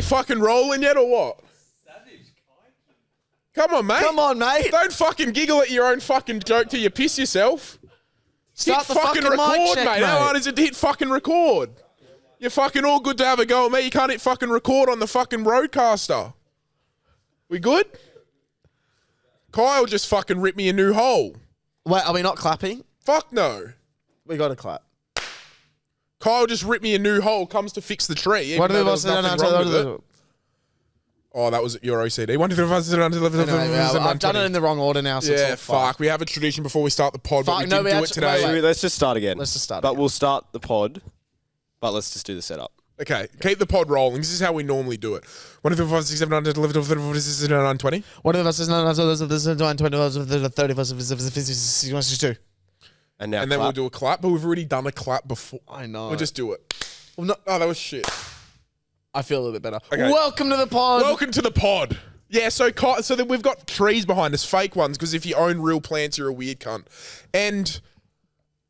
fucking rolling yet or what? Come on, mate. Come on, mate. Don't fucking giggle at your own fucking joke till you piss yourself. Start hit the fucking fucking mic record, check, mate. How hard is it to hit fucking record? You're fucking all good to have a go at me. You can't hit fucking record on the fucking roadcaster. We good? Kyle just fucking ripped me a new hole. Wait, are we not clapping? Fuck no. We got to clap. Kyle just ripped me a new hole, comes to fix the tree. What Even do though we there was nothing wrong with it. Oh, that was your OCD. I've done it in the wrong order now, so yeah, it's all fuck. We have a tradition before we start the pod, but Fuck, we no, didn't we do it actually- today. wait. Let's just start again. Let's just start But again. we'll start the pod, but let's just do the setup. Okay, keep the pod rolling. This is how we normally do it. 1, 2, 3, 4, 5, 6, 7, 8, 9, 10, 11, 12, 13, 14, 15, 16, 17, 18, 20. One of us is 30, And now And then clap. we'll do a clap, but we've already done a clap before. I know. We'll just do it. Well, no, Oh, that was shit. I feel a little bit better. Okay. Welcome to the pod. Welcome to the pod. Yeah, so then we've got trees behind us, fake ones, because if you own real plants, you're a weird cunt. And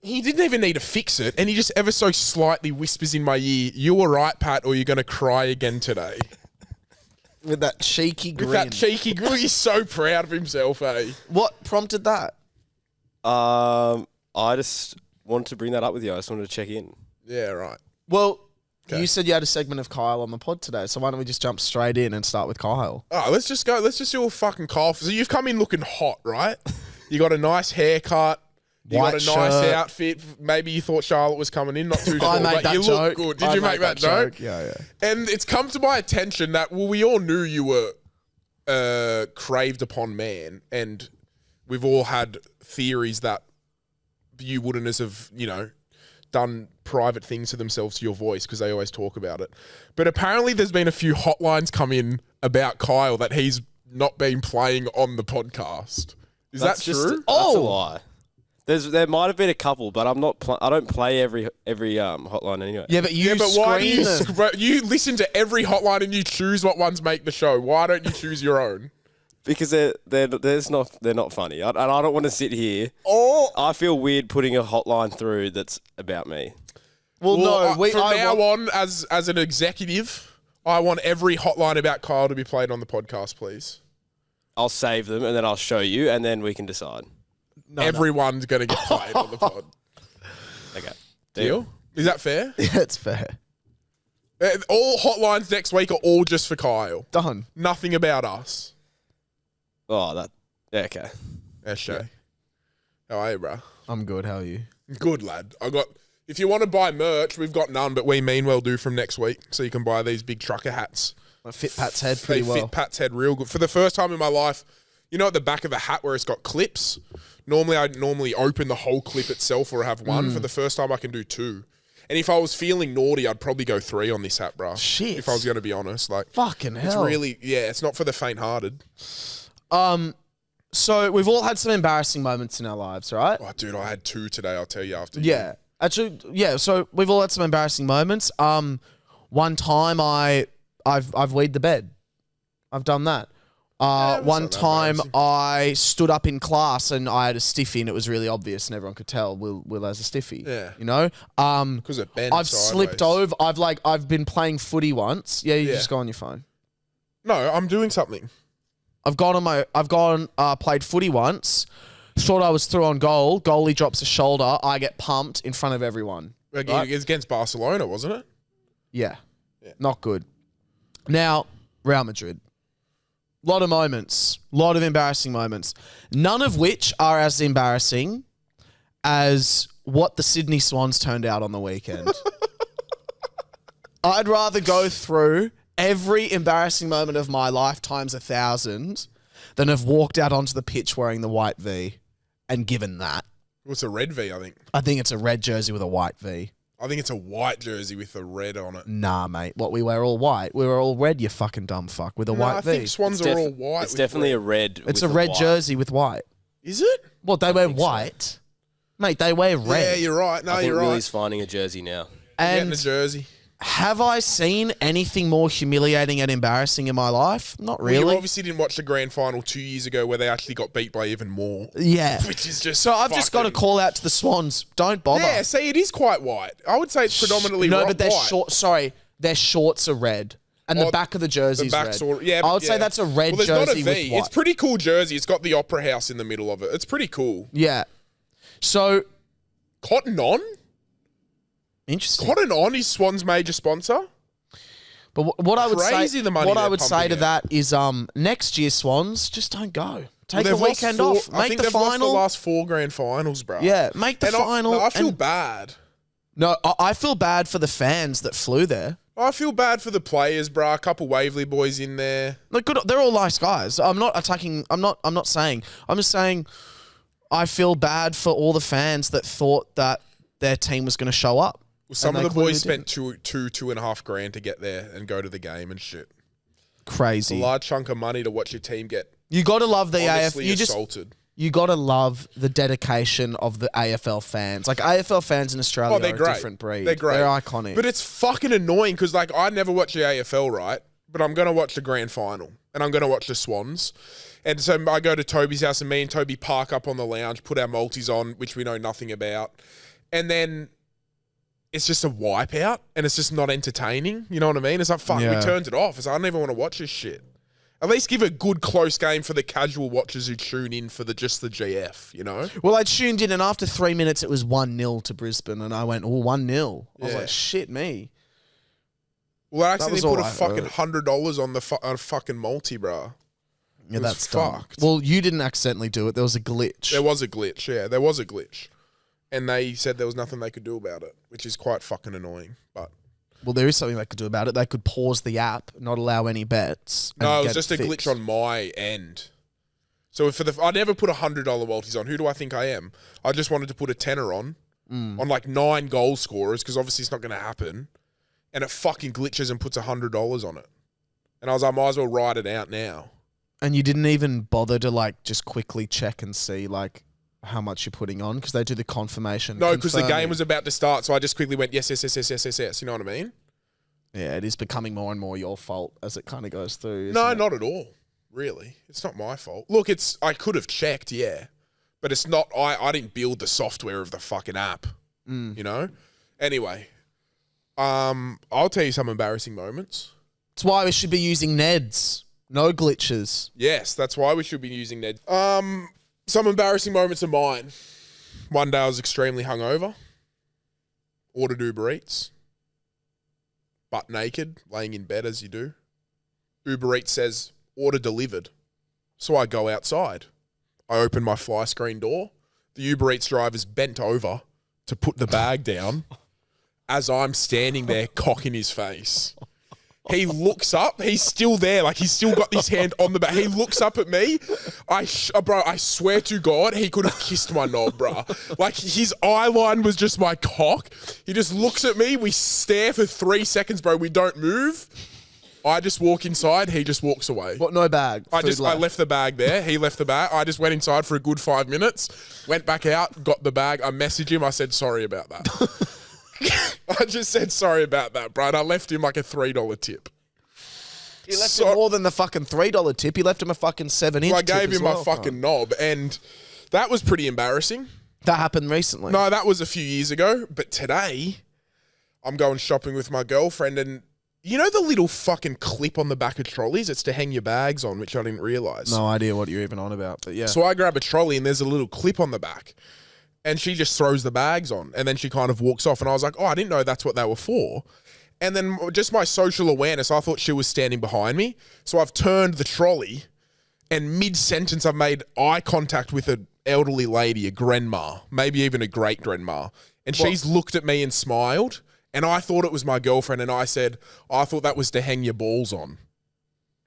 he didn't even need to fix it, and he just ever so slightly whispers in my ear, "You all right, Pat, or you're going to cry again today?" With that cheeky grin. With that cheeky grin. He's so proud of himself, eh? What prompted that? I just wanted to bring that up with you. I just wanted to check in. Yeah, right. Well, Okay. you said you had a segment of Kyle on the pod today, so why don't we just jump straight in and start with Kyle? Oh, let's just go. Let's just do a fucking Kyle. So you've come in looking hot, right? You got a nice haircut. You White got a nice shirt. outfit. Maybe you thought Charlotte was coming in. Not too sure, I made but that you joke. look good. Did I you made make that joke? Yeah. And it's come to my attention that, well, we all knew you were craved upon man, and we've all had theories that you wouldn't have, done private things to themselves to your voice because they always talk about it. But apparently there's been a few hotlines come in about Kyle that he's not been playing on the podcast. Is that true? That's a lie. There might have been a couple, but I'm not. I don't play every hotline anyway. Yeah, but you but why do screen them. but you listen to every hotline and you choose what ones make the show? Why don't you choose your own? Because they're not funny. I don't want to sit here. Oh, I feel weird putting a hotline through that's about me. well, no. From now on, as an executive, I want every hotline about Kyle to be played on the podcast, please. I'll save them and then I'll show you, and then we can decide. Everyone's going to get played on the pod. Okay. Deal? Is that fair? Yeah, it's fair. All hotlines next week are all just for Kyle. Done. Nothing about us. Oh, that. Yeah, okay. Yeah, Shay. How are you, bro? I'm good. How are you? Good, lad. If you want to buy merch, we've got none, but we mean well do from next week. So you can buy these big trucker hats. I fit Pat's head pretty They well. fit Pat's head real good. For the first time in my life, at the back of the hat where it's got clips, I'd normally open the whole clip itself or have one. For the first time, I can do 2. And if I was feeling naughty, I'd probably go 3 on this hat, bro. Shit. If I was going to be honest. Fucking hell. It's really, it's not for the faint-hearted. So we've all had some embarrassing moments in our lives, right? Oh, dude, I had 2 today, I'll tell you after. Yeah. Actually, yeah. So we've all had some embarrassing moments. One time I've weed the bed. I've done that. One not that time embarrassing. I stood up in class and I had a stiffy and it was really obvious and everyone could tell Will has a stiffy. Yeah. Because it bent I've slipped over. I've been playing footy once. Yeah, you Yeah. just go on your phone. No, I'm doing something. Played footy once. Thought I was through on goal. Goalie drops a shoulder. I get pumped in front of everyone. It Right? was against Barcelona, wasn't it? Yeah. Not good. Now, Real Madrid. Lot of moments. Lot of embarrassing moments. None of which are as embarrassing as what the Sydney Swans turned out on the weekend. I'd rather go through every embarrassing moment of my life times 1,000 than have walked out onto the pitch wearing the white V and given that. It's a red V, I think. I think it's a red jersey with a white V. I think it's a white jersey with a red on it. Nah, mate. What, we wear all white? We were all red, you fucking dumb fuck, with a white I V. think Swans are all white. It's with definitely red. a red. It's with a red white. jersey with white. Is it? Well, they wear think so. white. Mate, they wear red. Yeah, you're right. No, I think you're right. Willie's finding a jersey now. Getting And a jersey. have I seen anything more humiliating and embarrassing in my life? Not Well, you really. obviously didn't watch the grand final 2 years ago where they actually got beat by even more. Yeah. Which is just So I've just got to fucking- call out to the Swans. Don't bother. Yeah, see, it is quite white. I would say it's predominantly No, white. but their short. Sorry, their shorts are red. And the back of the jersey's red. I would say that's a red there's jersey not a V. with white. It's pretty cool jersey. It's got the Opera House in the middle of it. It's pretty cool. Yeah. So Cotton On? Interesting. Cotton On is Swans' major sponsor? But what I would Crazy say, the money what I they're would say pumping to out. that is, next year Swans just don't go. Take They've a lost weekend four- off. I Make think the they've lost final. the last 4 grand finals, bro. Yeah, make the And final. I feel and- bad. No, I feel bad for the fans that flew there. I feel bad for the players, bro. A couple Waverley boys in there. Look, good. They're all nice guys. I'm not attacking. I'm not saying. I'm just saying. I feel bad for all the fans that thought that their team was going to show up. Well, some of And the they boys clearly spent two and a half grand to get there and go to the game and shit. Crazy. A large chunk of money to watch your team get You got to love the AFL. honestly assaulted. You got to love the dedication of the AFL fans. Like AFL fans in Australia They're are great. a different breed. They're great. They're iconic. But it's fucking annoying because, like, I never watch the AFL, right? But I'm going to watch the grand final and I'm going to watch the Swans. And so I go to Toby's house and me and Toby park up on the lounge, put our multis on, which we know nothing about. And then it's just a wipeout and it's just not entertaining. You know what I mean? It's like, fuck, Yeah. we turned it off. It's like, I don't even want to watch this shit. At least give a good close game for the casual watchers who tune in for just the GF, you know? well, I tuned in and after 3 minutes it was 1-0 to Brisbane and I went, 1-0. I was Yeah. like, shit me. Well, I actually was put all a I fucking heard. $100 on the fucking multi, bro. Yeah, was that's dumb. fucked. Well, you didn't accidentally do it. There was a glitch. There was a glitch, yeah. There was a glitch. And they said there was nothing they could do about it, which is quite fucking annoying. But Well, there is something they could do about it. They could pause the app, not allow any bets. and no, it was get just a fixed. glitch on my end. So I never put $100 multis on. Who do I think I am? I just wanted to put a tenner on like 9 goal scorers because obviously it's not going to happen. And it fucking glitches and puts $100 on it. And I was like, I might as well ride it out now. And you didn't even bother to like just quickly check and see like how much you're putting on because they do the confirmation. No, because the game confirming. was about to start, so I just quickly went yes. You know what I mean? Yeah, it is becoming more and more your fault as it kind of goes through. No, isn't it? not at all. Really, it's not my fault. Look, I could have checked, yeah, but it's not. I didn't build the software of the fucking app. You know. Anyway, I'll tell you some embarrassing moments. It's why we should be using Neds. No glitches. Yes, that's why we should be using Ned. Some embarrassing moments of mine. One day I was extremely hungover. Ordered Uber Eats. Butt naked, laying in bed as you do. Uber Eats says, order delivered. So I go outside. I open my fly screen door. The Uber Eats driver's bent over to put the bag down as I'm standing there, cock in his face. He looks up. He's still there. Like, he's still got his hand on the back. He looks up at me. Bro, I swear to God, he could have kissed my knob, bro. Like, his eye line was just my cock. He just looks at me. We stare for 3 seconds, bro. We don't move. I just walk inside. He just walks away. What? No bag. I Food left. left the bag there. He left the bag. I just went inside for a good 5 minutes, went back out, got the bag. I messaged him. I said, sorry about that. I just said sorry about that, bro. And I left him like a $3 tip. He left him more than the fucking $3 tip. He left him a fucking 7-inch I tip gave as him well. my fucking knob, and that was pretty embarrassing. That happened recently. No, that was a few years ago. But today, I'm going shopping with my girlfriend, and you know the little fucking clip on the back of trolleys? It's to hang your bags on, which I didn't realise. No idea what you're even on about, but yeah. So I grab a trolley, and there's a little clip on the back. And she just throws the bags on, and then she kind of walks off. And I was like, oh, I didn't know that's what they were for. And then just my social awareness, I thought she was standing behind me. So I've turned the trolley, and mid-sentence I've made eye contact with an elderly lady, a grandma, maybe even a great-grandma. And she's looked at me and smiled, and I thought it was my girlfriend. And I said, I thought that was to hang your balls on.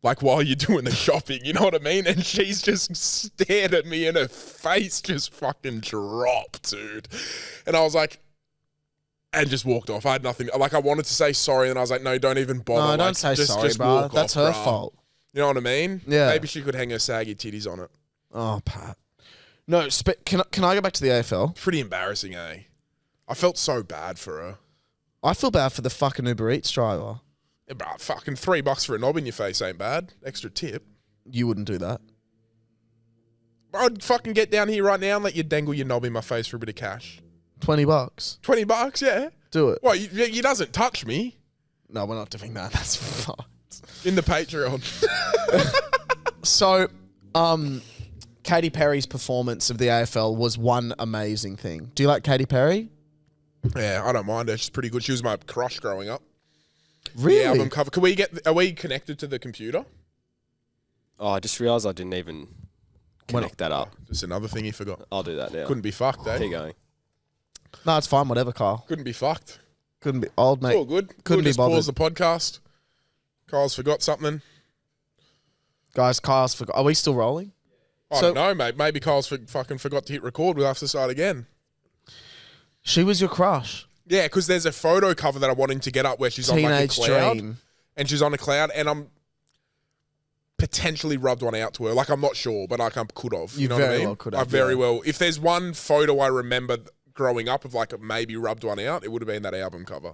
Like, while you're doing the shopping, you know what I mean? And she's just stared at me and her face just fucking dropped, dude. And I was like, and just walked off. I had nothing. Like, I wanted to say sorry, and I was like, no, don't even bother. No, like, don't say just, sorry, just bro. walk That's off, her bruh. fault. You know what I mean? Yeah. Maybe she could hang her saggy titties on it. Oh, Pat. No, can I go back to the AFL? Pretty embarrassing, eh? I felt so bad for her. I feel bad for the fucking Uber Eats driver. Yeah, bro, fucking $3 for a knob in your face ain't bad. Extra tip. You wouldn't do that. I'd fucking get down here right now and let you dangle your knob in my face for a bit of cash. $20. $20, yeah. Do it. Well, you doesn't touch me. No, we're not doing that. That's fucked. Thanks. In the Patreon. So, Katy Perry's performance of the AFL was one amazing thing. Do you like Katy Perry? Yeah, I don't mind her. She's pretty good. She was my crush growing up. Really? The album cover. Are we connected to the computer? Oh, I just realised I didn't even connect that up. Just another thing he forgot. I'll do that now. Couldn't be fucked, eh? Keep going. No, it's fine. Whatever, Kyle. Couldn't be fucked. Couldn't be old, mate. It's all good. Couldn't We'll be bothered. pause the podcast. Kyle's forgot something. Guys, Kyle's forgot. Are we still rolling? I don't know, mate. Maybe Kyle's fucking forgot to hit record. We'll have to start again. She was your crush. Yeah, because there's a photo cover that I'm wanting to get up where she's on like a Teenage cloud. Dream. And she's on a cloud, and I'm potentially rubbed one out to her. Like, I'm not sure, but like I could have. You know what I very mean? well could have, I very yeah. well. If there's one photo I remember growing up of like maybe rubbed one out, it would have been that album cover.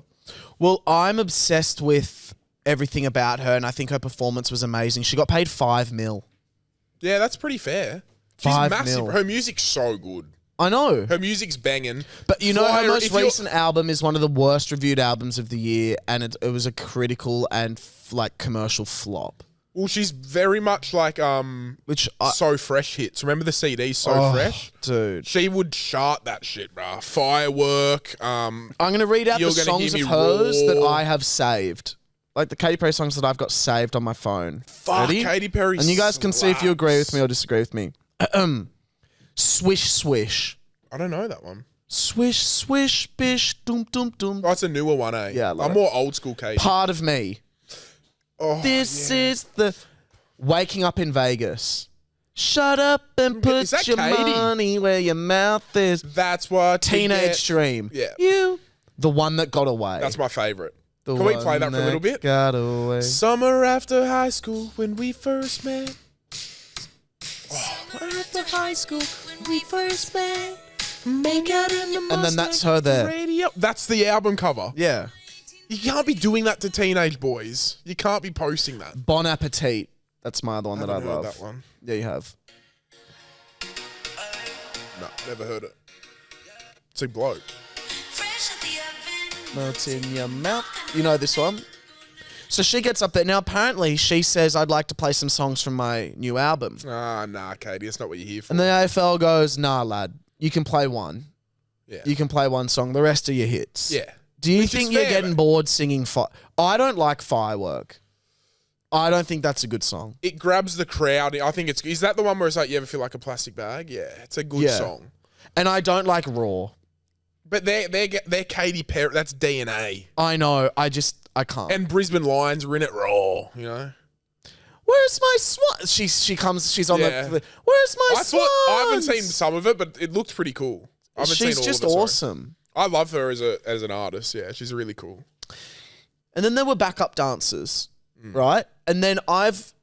Well, I'm obsessed with everything about her, and I think her performance was amazing. She got paid $5 million. Yeah, that's pretty fair. She's 5 massive. mil. Her music's so good. I know. Her music's banging. But you know, her Flyer, most if you're- recent album is one of the worst reviewed albums of the year, and it was a critical and like commercial flop. Well, she's very much like Which So Fresh hits. Remember the CD So Oh, Fresh? dude. She would chart that shit, bruh. Firework. I'm going to read out You're the gonna songs hear of me hers roar. that I have saved. Like the Katy Perry songs that I've got saved on my phone. Fuck, Ready? Katy Perry And you guys can see if you agree with slaps. me or disagree with me. Swish, swish. I don't know that one. Swish, swish, bish, doom, doom, doom. Oh, it's a newer one, eh? Yeah, I love I'm it. more old school Katy. Part of me. Oh, This yeah. is the waking up in Vegas. Shut up and put Is that your Katy? money where your mouth is. That's what we Teenage get. Dream. Yeah. You. The one that got away. That's my favourite. The Can we one play that for a little bit? Got away. Summer after high school when we first met. After high school, when we first met, make out in the And then that's her there. Radio. That's the album cover. Yeah. You can't be doing that to teenage boys. You can't be posting that. Bon Appetit. That's my other one that I Haven't heard love. that one. Yeah, you have. No, never heard it. It's a bloke. fresh at the oven. Melts in your mouth. You know this one? So she gets up there. Now, apparently, she says, I'd like to play some songs from my new album. Nah, Katie, that's not what you're here for. And the AFL goes, nah, lad, you can play one. yeah. You can play one song. The rest are your hits. Yeah. Do you Which think is you're fair, getting mate. bored singing I don't like Firework. I don't think that's a good song. It grabs the crowd. I think is that the one where it's like, you ever feel like a plastic bag? Yeah, it's a good Yeah. song. And I don't like Raw. But they're Katy Perry. That's DNA. I know. I can't. And Brisbane Lions were in it raw, you know? Where's my swan? She's on Yeah. the. Where's my I swans? thought I haven't seen some of it, but it looked pretty cool. I haven't She's seen all just of it, sorry. awesome. I love her as an artist. Yeah, she's really cool. And then there were backup dancers, Mm. right? And then I've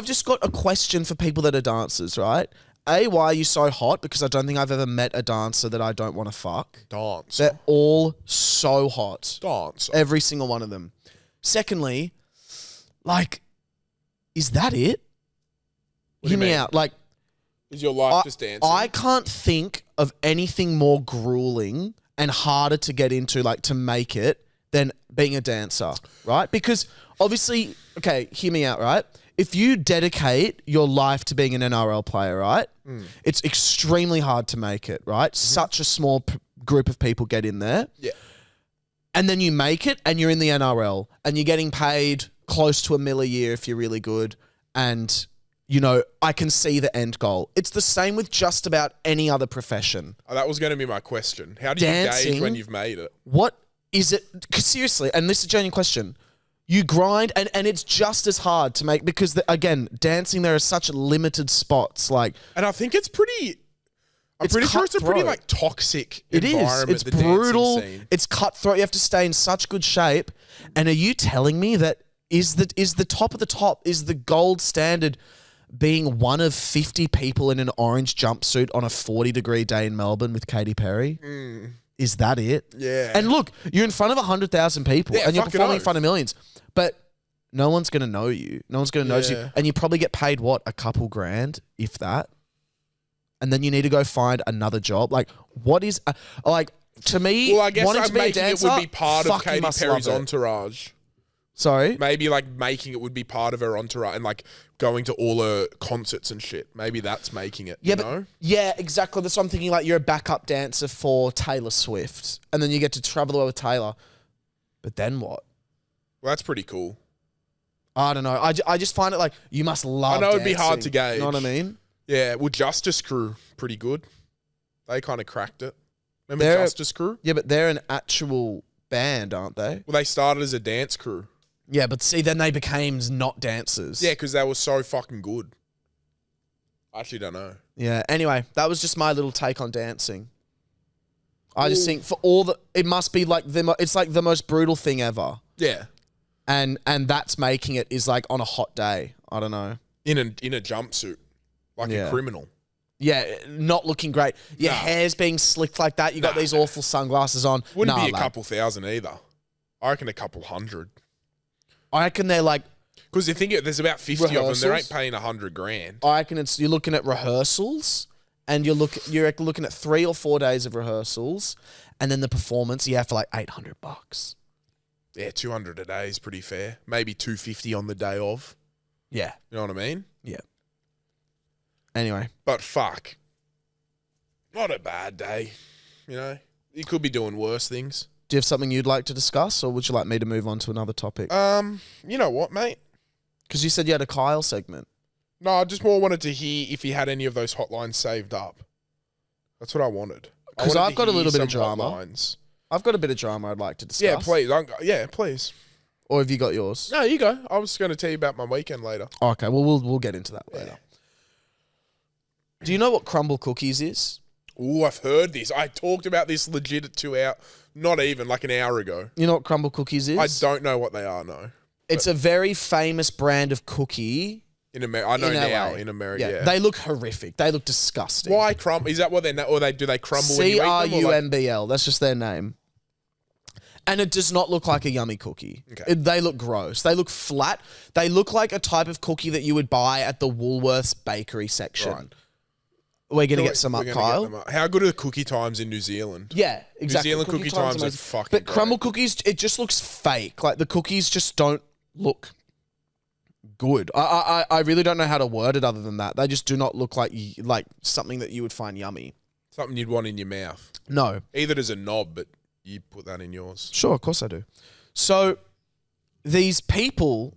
just got a question for people that are dancers, right? A, why are you so hot? Because I don't think I've ever met a dancer that I don't want to fuck. Dance. They're all so hot. Dance. Every single one of them. Secondly, like, is that it? What do Hear you me mean? out. Like, Is your life just dancing? I can't think of anything more grueling and harder to get into, like, to make it than being a dancer, right? Because obviously, okay, hear me out, right? If you dedicate your life to being an NRL player, right? It's extremely hard to make it, right? Such a small group of people get in there. Yeah. And then you make it and you're in the NRL and you're getting paid close to $1 million a year if you're really good. And, you know, I can see the end goal. It's the same with just about any other profession. Oh, that was going to be my question. How do you Dancing. gauge when you've made it? What is it? 'Cause seriously, and this is a genuine question. You grind and it's just as hard to make because, again, dancing, there are such limited spots. Like, And I think it's pretty... I'm It's pretty sure it's a pretty, cutthroat. like, toxic it is. environment, It's the dancing brutal. scene. It's cutthroat. You have to stay in such good shape. And are you telling me that is the top of the top, is the gold standard being one of 50 people in an orange jumpsuit on a 40-degree day in Melbourne with Katy Perry? Is that it? Yeah. And look, you're in front of 100,000 people Yeah, and you're fucking performing in oath. front of millions. But no one's going to know you. No one's going to notice you. Yeah. And you probably get paid, what, a couple grand, if that? And then you need to go find another job. Like, what is... like, to me, Well, I guess wanting I'm to be a making dancer, it would be part of fuck, you Katy must Perry's love it. entourage. Sorry? Maybe like making it would be part of her entourage and like going to all her concerts and shit. Maybe that's making it. Yeah, you know? yeah, exactly. That's what I'm thinking. Like, you're a backup dancer for Taylor Swift, and then you get to travel away with Taylor. But then what? Well, that's pretty cool. I don't know. I just find it like you must love. I know it'd be hard dancing. to gauge. You know what I mean? Yeah. Well, Justice Crew, pretty good. They kind of cracked it. Remember They're- Justice Crew? Yeah, but they're an actual band, aren't they? Well, they started as a dance crew. Yeah, but see, then they became not dancers. Yeah, because they were so fucking good. I actually don't know. Yeah. Anyway, that was just my little take on dancing. I just think for all the, it must be like it's like the most brutal thing ever, Yeah. and that's making it is like on a hot day. I don't know. In a jumpsuit. Like Yeah. a criminal. Yeah, not looking great. Your Nah. hair's being slicked like that. You got these awful sunglasses on. Wouldn't Nah, be a lad. couple thousand either. I reckon a couple hundred. I reckon they're like. Because you think there's about 50 of them. They Rehearsals? ain't paying $100,000. I reckon you're looking at rehearsals, and you're looking at 3 or 4 days of rehearsals, and then the performance. You have for like $800. Yeah, 200 a day is pretty fair. Maybe 250 on the day of. Yeah. You know what I mean? Yeah. Anyway, But fuck. Not a bad day. You know? You could be doing worse things. do you have something you'd like to discuss, or would you like me to move on to another topic? You know what, mate? Because you said you had a Kyle segment. No, I just more wanted to hear if he had any of those hotlines saved up. That's what I wanted. I 'Cause wanted I've to got a hear little bit of some drama. hotlines. I've got a bit of drama I'd like to discuss. Yeah, please. Yeah, please. Or have you got yours? No, you go. I was going to tell you about my weekend later. Okay, well we'll get into that later. Do you know what crumble cookies is? Ooh, I've heard this. I talked about this legit at 2 hours, not even, like an hour ago. You know what crumble cookies is? I don't know what they are, no. It's a very famous brand of cookie. In America, I know in now LA. in America, yeah. They look horrific. They look disgusting. Why crumble? Is that what they're, or do they crumble when you eat them? or like- CRUMBL. That's just their name. And it does not look like a yummy cookie. Okay. They look gross. They look flat. They look like a type of cookie that you would buy at the Woolworths bakery section. Right. We're going to get some We're up, gonna Kyle. get them up. How good are the cookie times in New Zealand? Yeah, exactly. New Zealand cookie times are amazing. fucking But great. crumble cookies, it just looks fake. Like the cookies just don't look good. I really don't know how to word it other than that. They just do not look like something that you would find yummy. Something you'd want in your mouth. No. Either as a knob, but you put that in yours. Sure, of course I do. So these people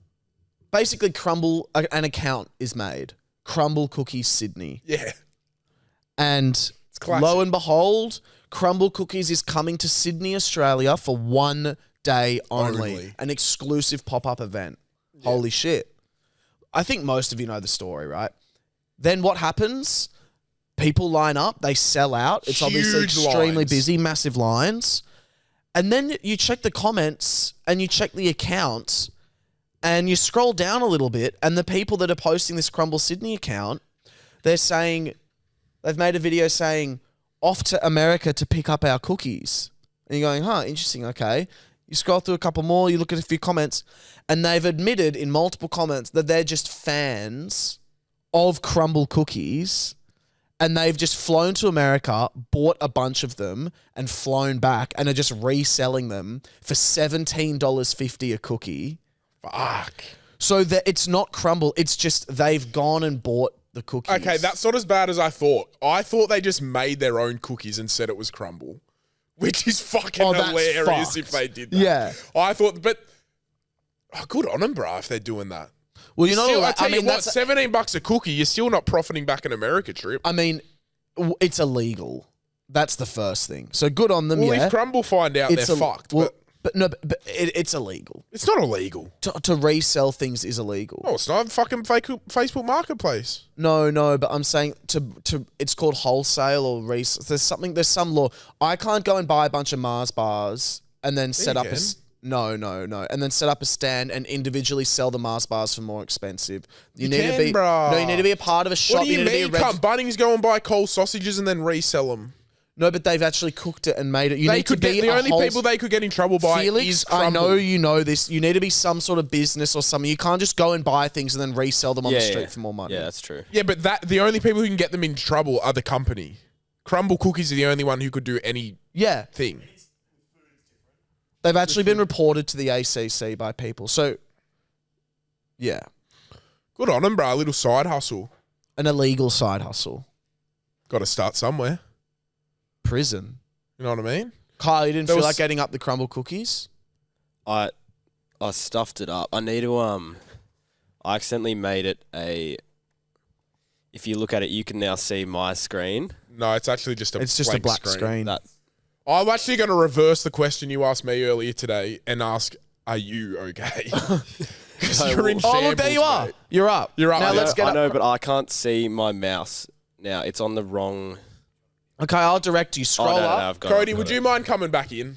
basically an account is made. Crumble Cookies Sydney. Yeah. And classic. lo and behold, Crumble Cookies is coming to Sydney, Australia for 1 day only. Only. An exclusive pop-up event. Holy shit. I think most of you know the story, right? Then what happens? People line up, they sell out. It's obviously Huge extremely lines. busy, massive lines. And then you check the comments and you check the accounts and you scroll down a little bit, and the people that are posting this Crumble Sydney account, they've made a video saying, off to America to pick up our cookies. And you're going, interesting, okay. You scroll through a couple more, you look at a few comments, and they've admitted in multiple comments that they're just fans of Crumble Cookies, and they've just flown to America, bought a bunch of them, and flown back, and are just reselling them for $17.50 a cookie. Fuck. So that it's not Crumble, it's just they've gone and bought the cookies. Okay, that's not as bad as I thought. I thought they just made their own cookies and said it was crumble, which is fucking Oh, that's hilarious fucked. if they did that. Yeah. I thought, but good on them, bro, if they're doing that. Well, you know Still, what? I tell you what, that's $17 a cookie, you're still not profiting back an America trip. I mean, it's illegal. That's the first thing. So good on them, Well, yeah. if Crumble find out, they're fucked. Well, but but it's illegal. it's not illegal. To resell things is illegal. No, it's not. Fucking Facebook Marketplace. No, but I'm saying to it's called wholesale or resell. There's some law. I can't go and buy a bunch of Mars bars and then set you up can. no, and then set up a stand and individually sell the Mars bars for more expensive. You need to can, be bruh. no, you need to be a part of a shop. What do you need to mean? be a Can't Bunnings go and buy cold sausages and then resell them? No, but they've actually cooked it and made it. You They need to could get be the a only people they could get in trouble by Felix, is I Crumble. know you know this. You need to be some sort of business or something. You can't just go and buy things and then resell them on the street for more money. Yeah, that's true. Yeah, but the only people who can get them in trouble are the company. Crumble Cookies are the only one who could do anything. Yeah. They've actually been reported to the ACC by people. So, yeah. Good on them, bro. A little side hustle. An illegal side hustle. Got to start somewhere. Prison. You know what I mean? Kyle, you didn't feel like getting up the crumble cookies? I stuffed it up. I need to I accidentally made it a. If you look at it, you can now see my screen. No, it's actually just a black screen. I'm actually going to reverse the question you asked me earlier today and ask, are you okay? Because you're in shambles, look, there you are. mate. You're up. You're up. Now mate. let's get I up. know, but I can't see my mouse now. It's on the wrong. Okay, I'll direct you. Scroll no, up. I've got Cody, it, would you mind coming back in?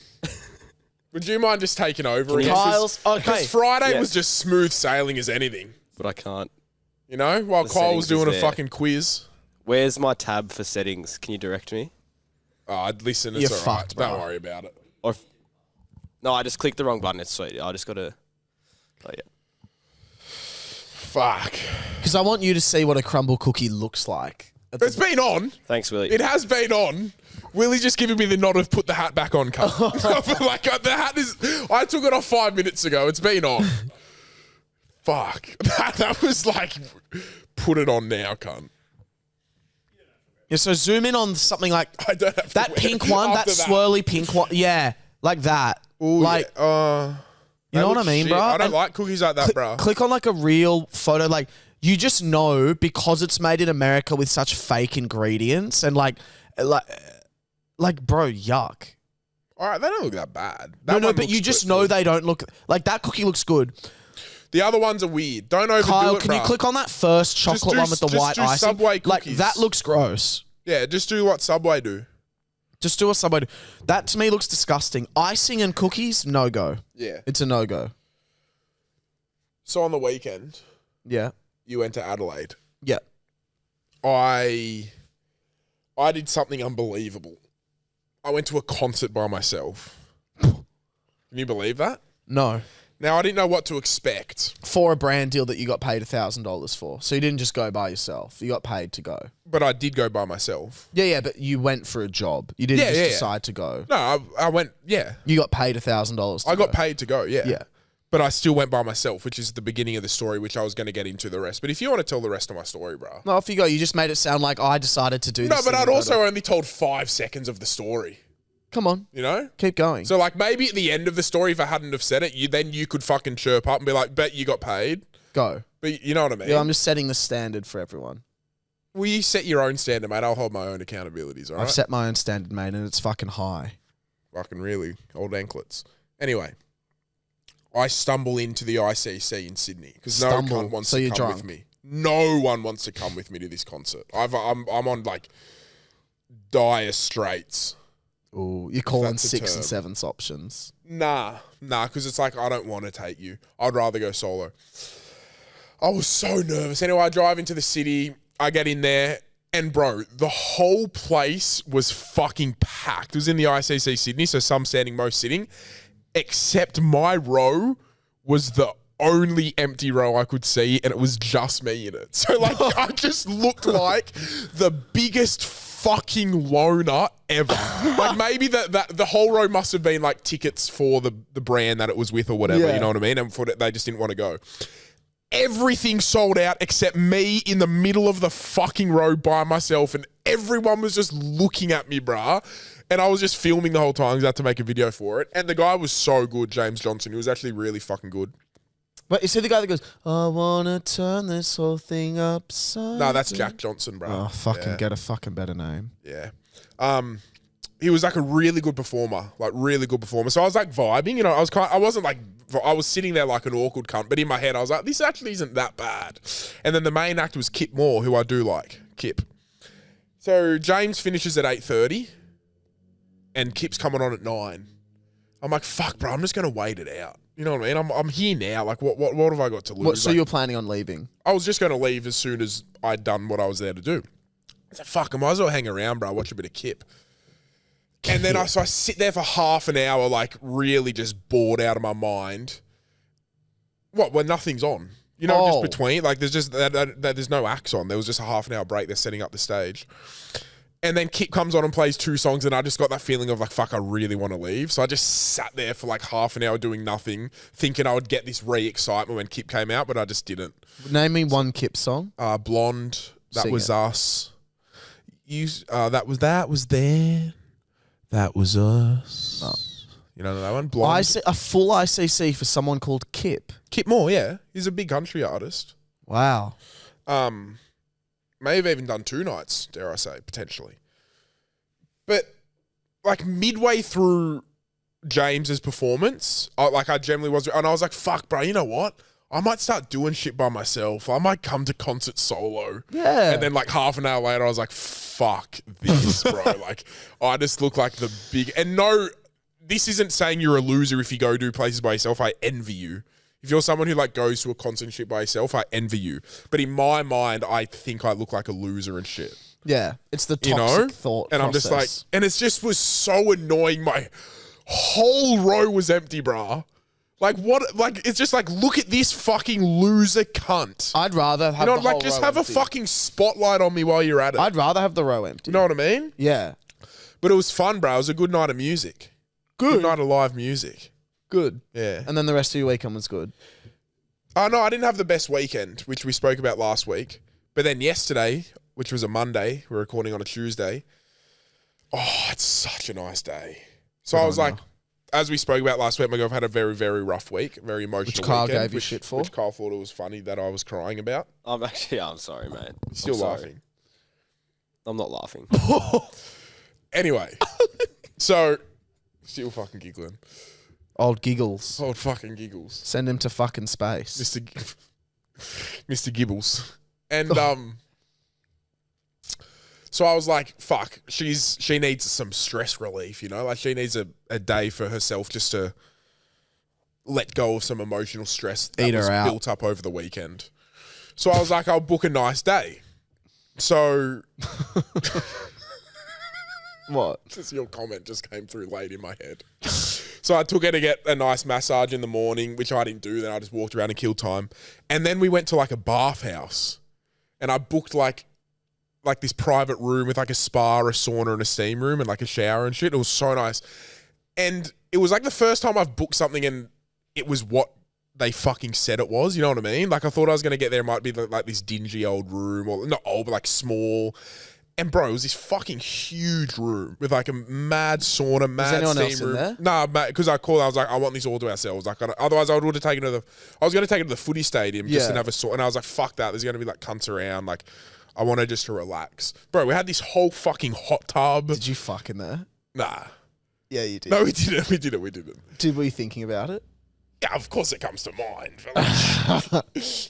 Would you mind just taking over? Kyle's. Okay. Because Friday Yeah. was just smooth sailing as anything. But I can't. You know, while The Kyle was settings doing is a there. fucking quiz. Where's my tab for settings? Can you direct me? Oh, listen, You're it's all right. fucked, bro. Don't worry about it. Or no, I just clicked the wrong button. It's sweet. I just got to. Oh yeah. Fuck. Because I want you to see what a crumble cookie looks like. It's been on. Thanks, Willie. It has been on. Willie's just giving me the nod of put the hat back on, cunt. Like, the hat is... I took it off 5 minutes ago. It's been on. Fuck. That was like... Put it on now, cunt. Yeah, so zoom in on something like I don't have to that wear pink it one, that after swirly pink one. Yeah, like that. Ooh, like, yeah. you know what I look mean, shit. bro? I don't And like cookies like that, bro. click on like a real photo. Like, you just know because it's made in America with such fake ingredients and like, bro, yuck. All right, they don't look that bad. No, That one but you looks just good. know they don't look like that cookie looks good. The other ones are weird. Don't overdo Kyle, it, can you bruh. click on that first chocolate do- one with the just white do icing? Subway Like, cookies. that looks gross. Yeah, just do what Subway do. Just do a Subway. That to me looks disgusting. Icing and cookies, no go. Yeah. It's a no go. So on the weekend, Yeah. you went to Adelaide. Yeah. I did something unbelievable. I went to a concert by myself. Can you believe that? No. Now, I didn't know what to expect, For a brand deal that you got paid $1,000 for. So you didn't just go by yourself. You got paid to go. but I did go by myself. Yeah, but you went for a job. You didn't Yeah, just yeah, yeah. decide to go. No, I went, yeah. You got paid $1,000 I got paid to go, yeah. Yeah. But I still went by myself, which is the beginning of the story, which I was going to get into the rest. But if you want to tell the rest of my story, bro. No, off you go. You just made it sound like I decided to do this. No, but thing I'd and go also to- only told 5 seconds of the story, Come on. you know? Keep going. So, like, maybe at the end of the story, if I hadn't have said it, you could fucking chirp up and be like, bet you got paid. Go. But you know what I mean? Yeah, I'm just setting the standard for everyone. Well, you set your own standard, mate. I'll hold my own accountabilities, all right? I've set my own standard, mate, and it's fucking high. Fucking really. Old anklets. Anyway, I stumble into the ICC in Sydney because no Stumble. cunt wants So to you're come drunk. with me. No one wants to come with me to this concert. I'm on, like, dire straits. Ooh, you're calling That's a 6 and term. 7 options. Nah, because it's like, I don't want to take you. I'd rather go solo. I was so nervous. Anyway, I drive into the city. I get in there. And, bro, the whole place was fucking packed. It was in the ICC Sydney, so some standing, most sitting. Except my row was the only empty row I could see, and it was just me in it. So, like, I just looked like the biggest fucking loner ever. Like, maybe the whole row must have been, like, tickets for the brand that it was with or whatever, Yeah. you know what I mean? And they just didn't want to go. Everything sold out except me in the middle of the fucking road by myself, and everyone was just looking at me, bruh. And I was just filming the whole time because I had to make a video for it. And the guy was so good, James Johnson. He was actually really fucking good. But you see the guy that goes, I want to turn this whole thing upside No, that's down." Jack Johnson, bro. Oh, fucking Yeah. get a fucking better name. Yeah. He was like a really good performer, So I was like vibing, you know, I was sitting there like an awkward cunt, but in my head I was like, this actually isn't that bad. And then the main act was Kip Moore, who I do like, Kip. So James finishes at 8:30 and Kip's coming on at 9. I'm like, fuck, bro, I'm just going to wait it out. You know what I mean? I'm here now. Like, what have I got to lose? What, so Like, you're planning on leaving? I was just going to leave as soon as I'd done what I was there to do. I said, fuck, I might as well hang around, bro, watch a bit of Kip. And then I sit there for half an hour, like, really just bored out of my mind. When nothing's on. You know, just Oh. between. Like, there's just, there's no acts on. There was just a half an hour break. They're setting up the stage. And then Kip comes on and plays 2 songs, and I just got that feeling of like, fuck, I really want to leave. So I just sat there for like half an hour doing nothing, thinking I would get this re-excitement when Kip came out, but I just didn't. Name me one Kip song. Blonde, that Sing was it. us. That was there. That was us. No. You know that one? Blonde. A full ICC for someone called Kip. Kip Moore, yeah. He's a big country artist. Wow. May have even done 2 nights, dare I say, potentially. But like midway through James's performance, I generally was, and I was like, fuck, bro, you know what? I might start doing shit by myself. I might come to concert solo. Yeah. And then like half an hour later, I was like, fuck this, bro. Like, I just look like the big, and no, this isn't saying you're a loser if you go do places by yourself. I envy you. If you're someone who like goes to a concert and shit by yourself, I envy you. But in my mind, I think I look like a loser and shit. Yeah. It's the toxic You know? thought And I'm just like, process. and it just was so annoying. My whole row was empty, brah. Like what? Like it's just like, look at this fucking loser cunt. I'd rather have You know, the like whole just row have empty. a fucking spotlight on me while you're at it. I'd rather have the row empty. You know what I mean? Yeah. But it was fun, bro. It was a good night of music. Good night of live music. Good. Yeah. And then the rest of your weekend was good. Oh, no, I didn't have the best weekend, which we spoke about last week. But then yesterday, which was a Monday, we're recording on a Tuesday. Oh, it's such a nice day. So I was like, as we spoke about last week, my girlfriend had a very, very rough week, very emotional Which Carl weekend. gave you shit for? Which Carl thought it was funny that I was crying about. I'm sorry, mate. Still I'm sorry. laughing. I'm not laughing. Anyway, so still fucking giggling. Old Giggles. Old fucking giggles. Send him to fucking space. Mr. Gibbles. And so I was like, fuck, she needs some stress relief, you know? Like she needs a day for herself just to let go of some emotional stress that Eat her was out. built up over the weekend. So I was like, I'll book a nice day. So What? just your comment just came through late in my head. So I took her to get a nice massage in the morning, which I didn't do. Then I just walked around and killed time. And then we went to like a bathhouse, and I booked like this private room with like a spa, a sauna, and a steam room, and like a shower and shit. It was so nice. And it was like the first time I've booked something and it was what they fucking said it was. You know what I mean? Like I thought I was going to get there. It might be like this dingy old room, or not old, but like small. And bro, it was this fucking huge room with like a mad sauna, mad anyone steam else in room. there? Nah, because I called. I was like, I want this all to ourselves. Like, otherwise, I would have taken it to the. I was going to take it to the footy stadium just Yeah. to have a sauna. And I was like, fuck that. There's going to be like cunts around. Like, I want to just to relax, bro. We had this whole fucking hot tub. Did you fuck in there? Nah, Yeah, you did. no, we didn't. We didn't. Were you thinking about it? Yeah, of course it comes to mind.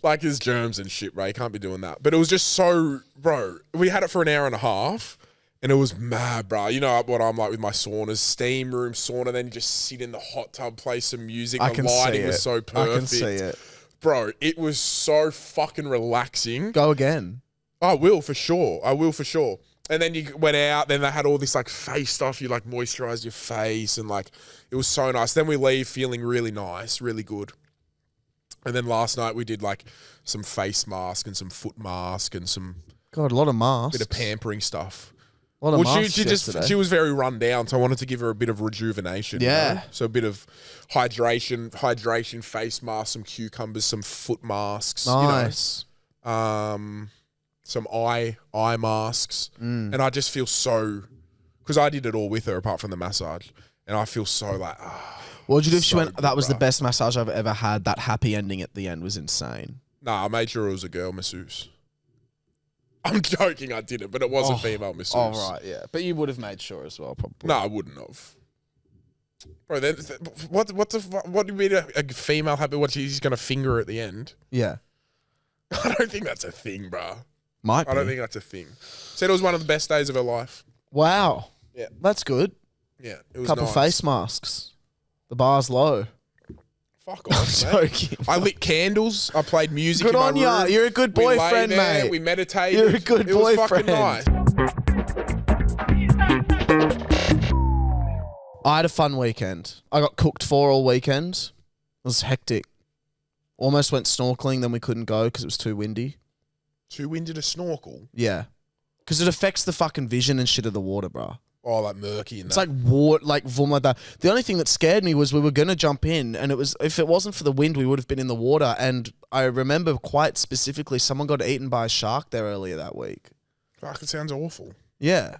Like there's germs and shit, bro. You can't be doing that. But it was just so, bro. We had it for an hour and a half, and it was mad, bro. You know what I'm like with my saunas, steam room, sauna. Then you just sit in the hot tub, play some music. I The can see lighting was it. so perfect. I can see it. Bro. It was so fucking relaxing. Go again. I will for sure. And then you went out, then they had all this like face stuff. You like moisturized your face and like, it was so nice. Then we leave feeling really nice, really good. And then last night we did like some face mask and some foot mask and some God, a lot of masks. bit of pampering stuff. A lot of Well, masks yesterday. she was very run down, so I wanted to give her a bit of rejuvenation. you Yeah. know? So a bit of hydration, face mask, some cucumbers, some foot masks. Nice. You know, some eye masks, and I just feel so, because I did it all with her apart from the massage, and I feel so like, What would you do if she so went, good, that was the bruh. best massage I've ever had. That happy ending at the end was insane. nah, I made sure it was a girl masseuse. I'm joking, I didn't, but it was a female masseuse. Oh, right, yeah. But you would have made sure as well, probably. No, I wouldn't have. Bro, what do you mean a female happy? What, she's going to finger at the end? Yeah. I don't think that's a thing, bro. Might be. I don't think that's a thing. Said it was one of the best days of her life. Wow. Yeah. That's good. Yeah, it was Couple nice. face masks. The bar's low. Fuck off, mate. Joking. I lit candles. I played music Good in my on ya. room. You're a good We lay boyfriend, there, mate. We meditated. You're a good it was fucking boyfriend. nice. I had a fun weekend. I got cooked for all weekend. It was hectic. Almost went snorkeling, then we couldn't go because it was too windy. Too windy to snorkel. Yeah. Because it affects the fucking vision and shit of the water, bro. Oh, like murky and It's that. like water, like vom like that. The only thing that scared me was we were going to jump in, and it was, if it wasn't for the wind, we would have been in the water. And I remember quite specifically someone got eaten by a shark there earlier that week. Fuck, it sounds awful. Yeah.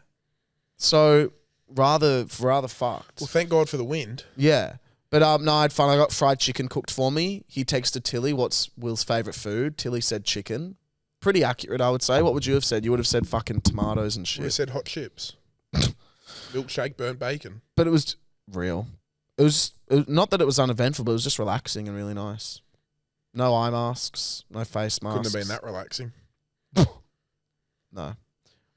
So rather fucked. Well, thank God for the wind. Yeah. But no, I had fun. I got fried chicken cooked for me. He texted Tilly, what's Will's favourite food? Tilly said chicken. Pretty accurate, I would say. What would you have said? You would have said fucking tomatoes and We shit. said hot chips. Milkshake, burnt bacon. But it was real. It was not that it was uneventful, but it was just relaxing and really nice. No eye masks, no face masks. Couldn't have been that relaxing. No.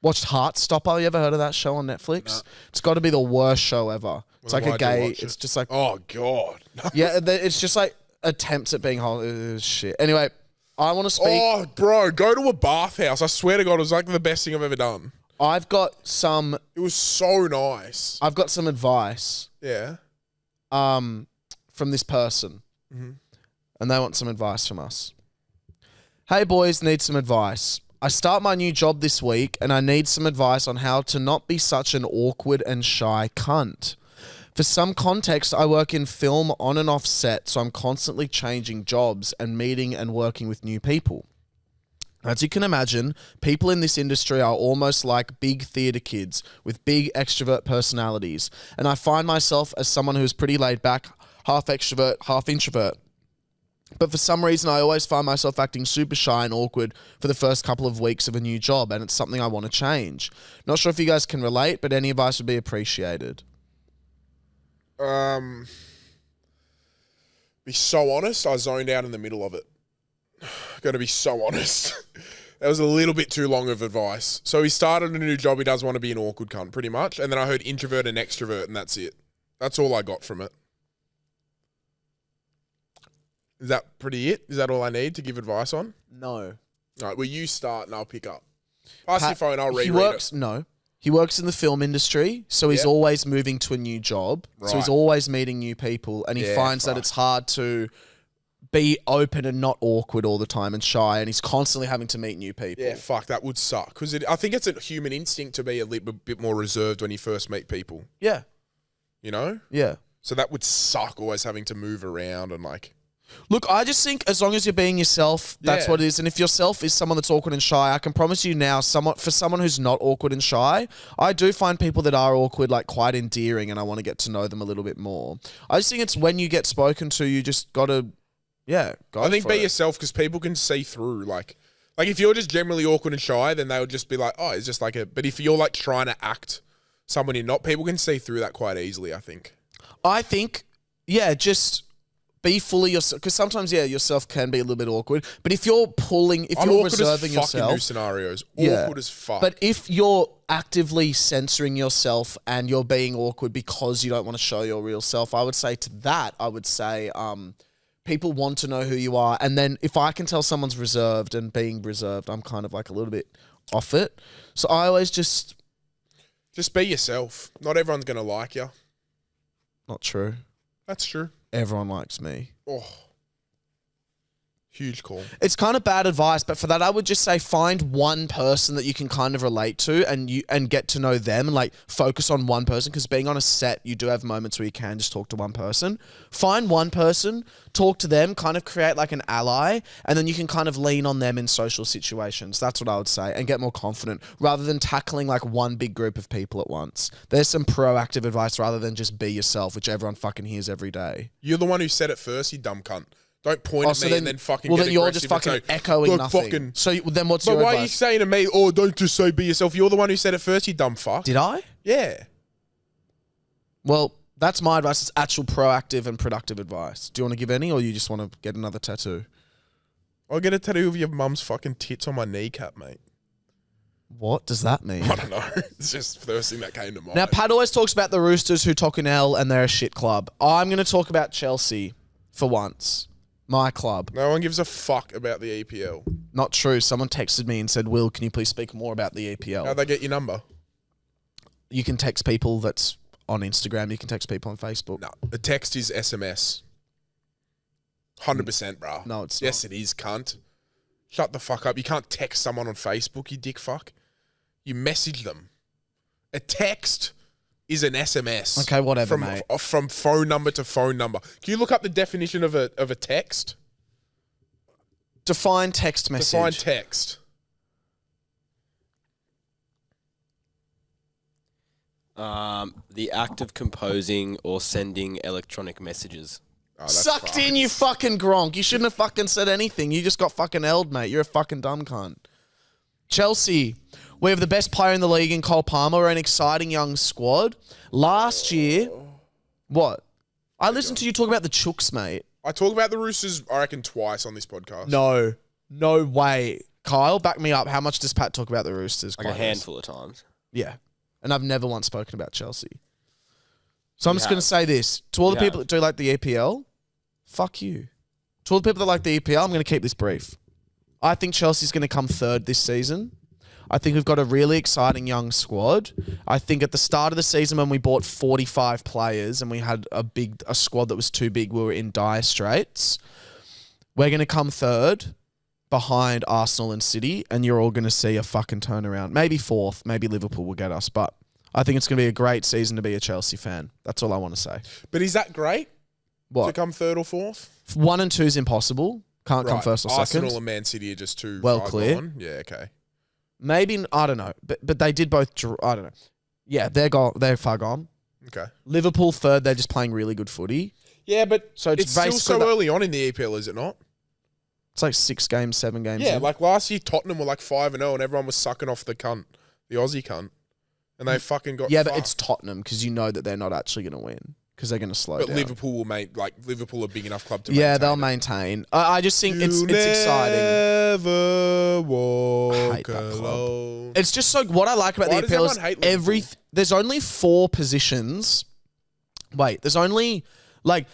Watched Heartstopper. You ever heard of that show on Netflix? No. It's got to be the worst show ever. It's Well, like a why'd you gay. watch It's it? just like Oh, God. yeah. It's just like attempts at being whole. Shit. Anyway, I want to speak. Oh, bro, go to a bathhouse. I swear to God, it was like the best thing I've ever done. I've got some It was so nice. advice Yeah. from this person. Mm-hmm. And they want some advice from us. Hey boys, need some advice. I start my new job this week and I need some advice on how to not be such an awkward and shy cunt. For some context, I work in film on and off set, so I'm constantly changing jobs and meeting and working with new people. As you can imagine, people in this industry are almost like big theatre kids with big extrovert personalities, and I find myself as someone who's pretty laid back, half extrovert, half introvert. But for some reason, I always find myself acting super shy and awkward for the first couple of weeks of a new job, and it's something I want to change. Not sure if you guys can relate, but any advice would be appreciated. Be so honest, I zoned out in the middle of it. Gotta be so honest. That was a little bit too long of advice. So he started a new job, he does want to be an awkward cunt, pretty much. And then I heard introvert and extrovert, and that's it. That's all I got from it. Is that pretty it? Is that all I need to give advice on? No. All right, well, you start and I'll pick up. Pass your phone, I'll reread He works, it. no. He works in the film industry, so he's Yeah. always moving to a new job. So he's Right. always meeting new people, and he Yeah, finds that fuck. it's hard to be open and not awkward all the time and shy, and he's constantly having to meet new people. Yeah, fuck, that would suck. Because I think it's a human instinct to be a little bit more reserved when you first meet people, Yeah. you know? Yeah. So that would suck, always having to move around and like... Look, I just think as long as you're being yourself, that's Yeah. what it is. And if yourself is someone that's awkward and shy, I can promise you now, for someone who's not awkward and shy, I do find people that are awkward like quite endearing, and I want to get to know them a little bit more. I just think it's when you get spoken to, you just gotta, go I think for be it. yourself because people can see through. Like if you're just generally awkward and shy, then they would just be like, oh, it's just like a... But if you're like trying to act someone you're not, people can see through that quite easily, I think. I think, just be fully yourself. Because sometimes, yourself can be a little bit awkward. But if you're I'm you're awkward as reserving fuck in new yourself, scenarios. Yeah. Awkward as fuck. but if you're actively censoring yourself and you're being awkward because you don't want to show your real self, I would say people want to know who you are. And then if I can tell someone's reserved and being reserved, I'm kind of like a little bit off it. So I always just... Just be yourself. Not everyone's going to like you. Not true. That's true. Everyone likes me. Oh. Huge call. It's kind of bad advice, but for that, I would just say find one person that you can kind of relate to and get to know them and like focus on one person, because being on a set, you do have moments where you can just talk to one person. Find one person, talk to them, kind of create like an ally, and then you can kind of lean on them in social situations. That's what I would say, and get more confident rather than tackling like one big group of people at once. There's some proactive advice rather than just be yourself, which everyone fucking hears every day. You're the one who said it first, you dumb cunt. Don't point at me and then fucking well, get then you're just aggressive and fucking say, echoing "Look, nothing. fucking-" So then what's But your why are you advice? saying to me, oh, don't just say be yourself? You're the one who said it first, you dumb fuck. Did I? Yeah. Well, that's my advice. It's actual proactive and productive advice. Do you want to give any, or you just want to get another tattoo? I'll get a tattoo of your mum's fucking tits on my kneecap, mate. What does that mean? I don't know. It's just the first thing that came to mind. Now, Pat always talks about the Roosters who took an L and they're a shit club. I'm going to talk about Chelsea for once. My club. No one gives a fuck about the EPL. Not true. Someone texted me and said, Will, can you please speak more about the EPL? How'd they get your number? You can text people that's on Instagram. You can text people on Facebook. No, the text is SMS. 100%, bro. No, it's Yes, it is, cunt. Shut the fuck up. You can't text someone on Facebook, you dick fuck. You message them. A text is an SMS. Okay, whatever, mate. From phone number to phone number. Can you look up the definition of a text? Define text message. Define text. The act of composing or sending electronic messages. Oh, that's Sucked fucked. in, you fucking gronk. You shouldn't have fucking said anything. You just got fucking L'd, mate. You're a fucking dumb cunt. Chelsea, we have the best player in the league in Cole Palmer. We're an exciting young squad. Last year, what? I listened to you talk about the Chooks, mate. I talk about the Roosters, I reckon, twice on this podcast. No way. Kyle, back me up. How much does Pat talk about the Roosters? Like a handful of times. Yeah. And I've never once spoken about Chelsea. So I'm You just going to have. say this. To all the You people have. that do like the EPL, fuck you. To all the people that like the EPL, I'm going to keep this brief. I think Chelsea's going to come third this season. I think we've got a really exciting young squad. I think at the start of the season when we bought 45 players and we had a squad that was too big, we were in dire straits. We're going to come third behind Arsenal and City, and you're all going to see a fucking turnaround. Maybe fourth, maybe Liverpool will get us, but I think it's going to be a great season to be a Chelsea fan. That's all I want to say. But is that great to What? come third or fourth? 1 and 2 is impossible. Can't come first or Arsenal second. and Man City are just too Well far clear. gone. Yeah, okay. Maybe, I don't know. But they did both, I don't know. Yeah, they're far gone. Okay. Liverpool third, they're just playing really good footy. Yeah, but So it's it's still basically so the- early on in the EPL, is it not? It's like 6 games, 7 games. Yeah, in. like last year Tottenham were like 5-0 and everyone was sucking off the Aussie cunt. And they fucking got Yeah, but fucked. it's Tottenham because you know that they're not actually going to win because they're going to slow But down. Liverpool will Liverpool are a big enough club to Yeah, maintain they'll it. maintain. I just think it's exciting. Never walk I hate that club. alone. It's just so what I like about Why the does EPL is everyone hate Liverpool? there's only 4 positions. Wait, there's only like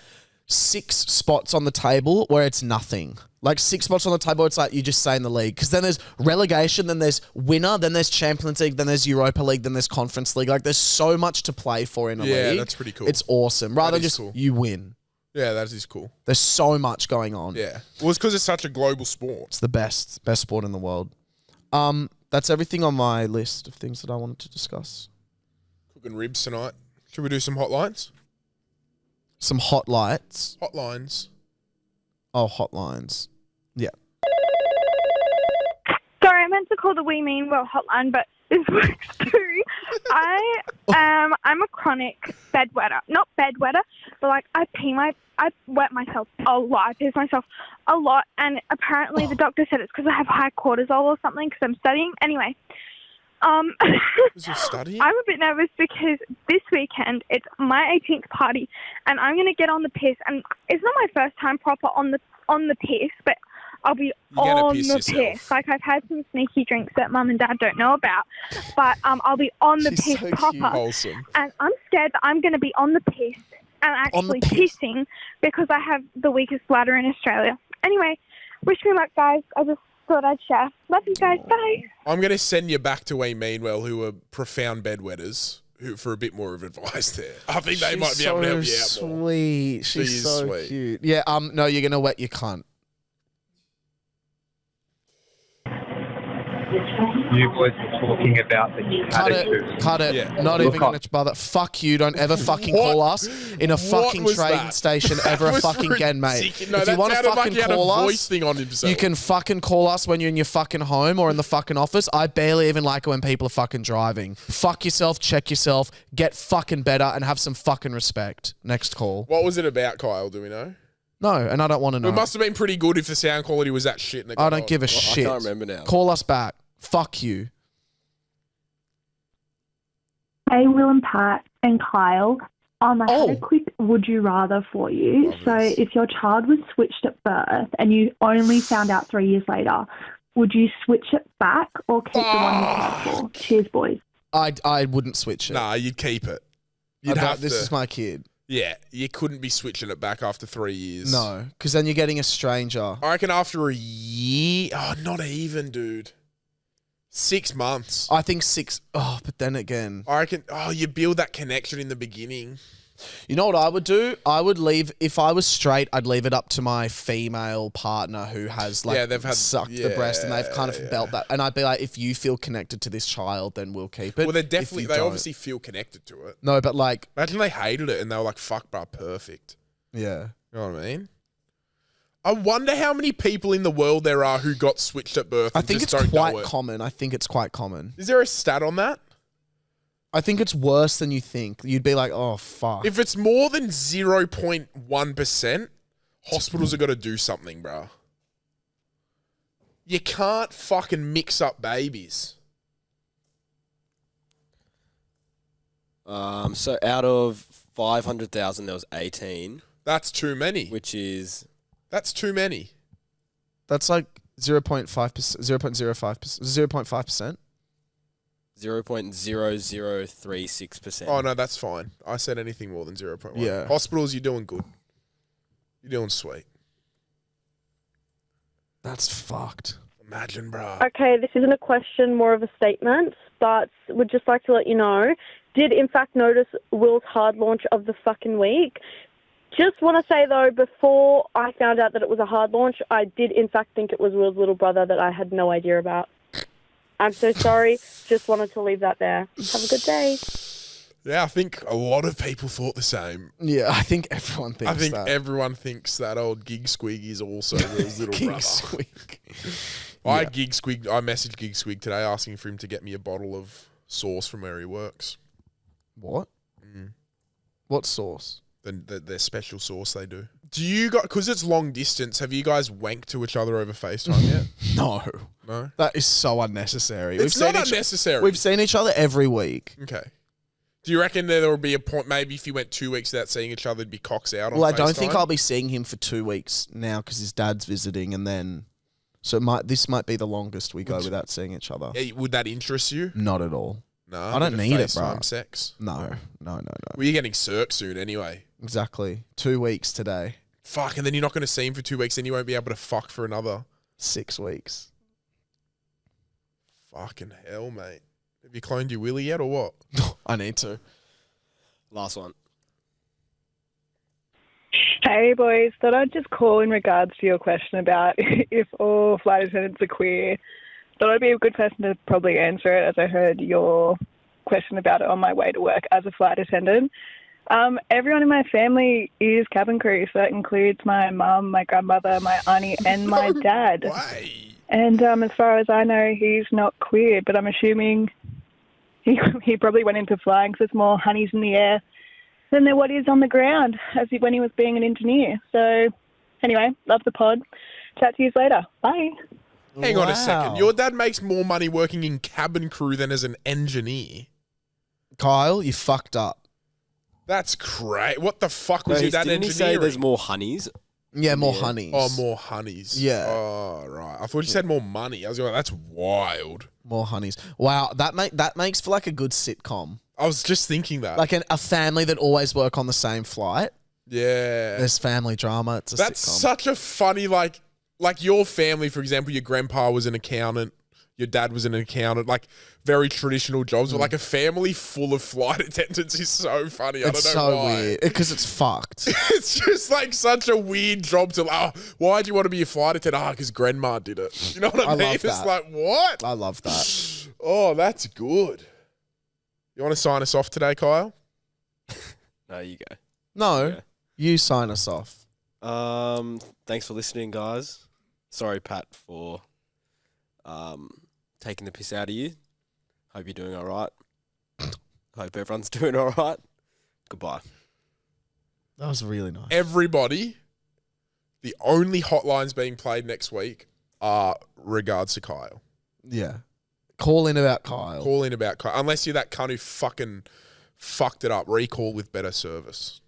6 spots on the table where it's nothing. Like 6 spots on the table, it's like you just stay in the league. Because then there's relegation, then there's winner, then there's Champions League, then there's Europa League, then there's Conference League. Like there's so much to play for in a league. Yeah, that's pretty cool. It's awesome. Rather That than is just cool. you win. Yeah, that is cool. There's so much going on. Yeah. Well, it's because it's such a global sport. It's the best sport in the world. That's everything on my list of things that I wanted to discuss. Cooking ribs tonight. Should we do some hotlines? Some hot lights. Hotlines. Oh, hotlines. Yeah. Sorry, I meant to call the We Mean Well hotline, but this works too. I'm a chronic bedwetter. Not bedwetter, but like I wet myself a lot. I piss myself a lot, and apparently the doctor said it's because I have high cortisol or something because I'm studying. Anyway, Is you studying? I'm a bit nervous because this weekend it's my 18th party, and I'm gonna get on the piss. And it's not my first time proper on the piss, but I'll be You're gonna on piss the yourself. piss. Like I've had some sneaky drinks that Mum and Dad don't know about, but I'll be on the She's piss so proper. cute. Wholesome. And I'm scared that I'm going to be on the piss and On the actually piss? pissing because I have the weakest bladder in Australia. Anyway, wish me luck, guys. I just thought I'd share. Love you guys. Bye. I'm going to send you back to A Meanwell, who are profound bedwetters, who for a bit more of advice there. I think they might be able to help you out more. Sweet. She She's is so sweet. cute. Yeah. No, you're gonna wet your cunt. You boys were talking about the Cut attitude. it. Cut it. Yeah. Not Look even up. gonna bother. Fuck you. Don't ever fucking What? call us in a What fucking was train that? station That ever was fucking again, mate. ridiculous. No, if you that want to sounded like fucking he had a call voice us, thing on himself. you can fucking call us when you're in your fucking home or in the fucking office. I barely even like it when people are fucking driving. Fuck yourself. Check yourself. Get fucking better and have some fucking respect. Next call. What was it about, Kyle? Do we know? No, and I don't want to know. It must have been pretty good if the sound quality was that shit. I don't give a shit. I can't remember now. Call us back. Fuck you. Hey, Will and Pat and Kyle. I had Oh. a quick would you rather for you. Love So this. if your child was switched at birth and you only found out 3 years later, would you switch it back or keep the one you cared for? Cheers, boys. I wouldn't switch it. Nah, you'd keep it. You'd About, have this to. is my kid. Yeah, you couldn't be switching it back after 3 years. No, because then you're getting a stranger. I reckon after a year. Oh, not even, dude. 6 months. I think 6. Oh, but then again, I reckon. Oh, you build that connection in the beginning. You know what I would do? I would leave, if I was straight, I'd leave it up to my female partner who has like they've had sucked the breast and they've kind of felt that. And I'd be like, if you feel connected to this child, then we'll keep it. Well, they If definitely, you they don't- obviously feel connected to it. No, but like, Imagine they hated it and they were like, fuck, bro, perfect. yeah. You know what I mean? I wonder how many people in the world there are who got switched at birth. I and think just it's don't quite know it. common. I think it's quite common. Is there a stat on that? I think it's worse than you think. You'd be like, oh, fuck. If it's more than 0.1%, hospitals are got to do something, bro. You can't fucking mix up babies. So out of 500,000, there was 18, That's too many. which is That's too many. That's like 0.5%, 0.05%, 0.5%. 0.0036%. Oh, no, that's fine. I said anything more than 0.1. Yeah. Hospitals, you're doing good. You're doing sweet. That's fucked. Imagine, bro. Okay, this isn't a question, more of a statement, but would just like to let you know, did in fact notice Will's hard launch of the fucking week. Just want to say, though, before I found out that it was a hard launch, I did in fact think it was Will's little brother that I had no idea about. I'm so sorry. Just wanted to leave that there. Have a good day. Yeah, I think a lot of people thought the same. Yeah, I think everyone thinks I think that. everyone thinks that old Gig Squig is also Will's little King brother. Squeak. I messaged Gig Squig today asking for him to get me a bottle of sauce from where he works. What? What sauce? Their special sauce they do. Do you got, because it's long distance, have you guys wanked to each other over FaceTime yet? No. No? That is so unnecessary. It's not unnecessary. We've seen each other every week. Okay. Do you reckon there will be a point, maybe if you went 2 weeks without seeing each other, it'd be cocks out on Well, I don't think FaceTime? I'll be seeing him for 2 weeks now because his dad's visiting, and then this might be the longest we go without seeing each other. Yeah, would that interest you? Not at all. No. I don't need it, bro. FaceTime sex. No. Well, you're getting Cirque soon anyway. Exactly. 2 weeks today. Fuck, and then you're not going to see him for 2 weeks, then you won't be able to fuck for another. 6 weeks. Fucking hell, mate. Have you cloned your willy yet or what? I need to. last one. Hey boys, thought I'd just call in regards to your question about if all flight attendants are queer. Thought I'd be a good person to probably answer it, as I heard your question about it on my way to work as a flight attendant. Everyone in my family is cabin crew, so that includes my mum, my grandmother, my auntie, and my dad. Way. And as far as I know, he's not queer, but I'm assuming he probably went into flying because there's more honeys in the air than there what is on the ground when he was being an engineer. So anyway, love the pod. Chat to you later. Bye. Hang on a second. Your dad makes more money working in cabin crew than as an engineer. Kyle, you fucked up. That's great. What the fuck was your dad Didn't he engineering? say there's more honeys? Yeah, more honeys. Oh, more honeys. Yeah. Oh, right. I thought you said more money. I was like, that's wild. More honeys. Wow, that makes for like a good sitcom. I was just thinking that. Like a family that always work on the same flight. Yeah. There's family drama. It's a That's sitcom. such a funny, like your family, for example, your grandpa was an accountant, your dad was an accountant, like very traditional jobs, but like a family full of flight attendants is so funny. I It's don't know so why. weird because it's fucked. It's just like such a weird job to, why do you want to be a flight attendant? Because grandma did it. You know what I I mean? love It's that. like, what? I love that. Oh, that's good. You want to sign us off today, Kyle? No, you go. No, Yeah. you sign us off. Thanks for listening, guys. Sorry, Pat, for taking the piss out of you. Hope you're doing all right. Hope everyone's doing all right. Goodbye. That was really nice. Everybody, the only hotlines being played next week are regards to Kyle. Yeah. Call in about Kyle. Call in about Kyle. Unless you're that cunt who fucking fucked it up. Recall with better service.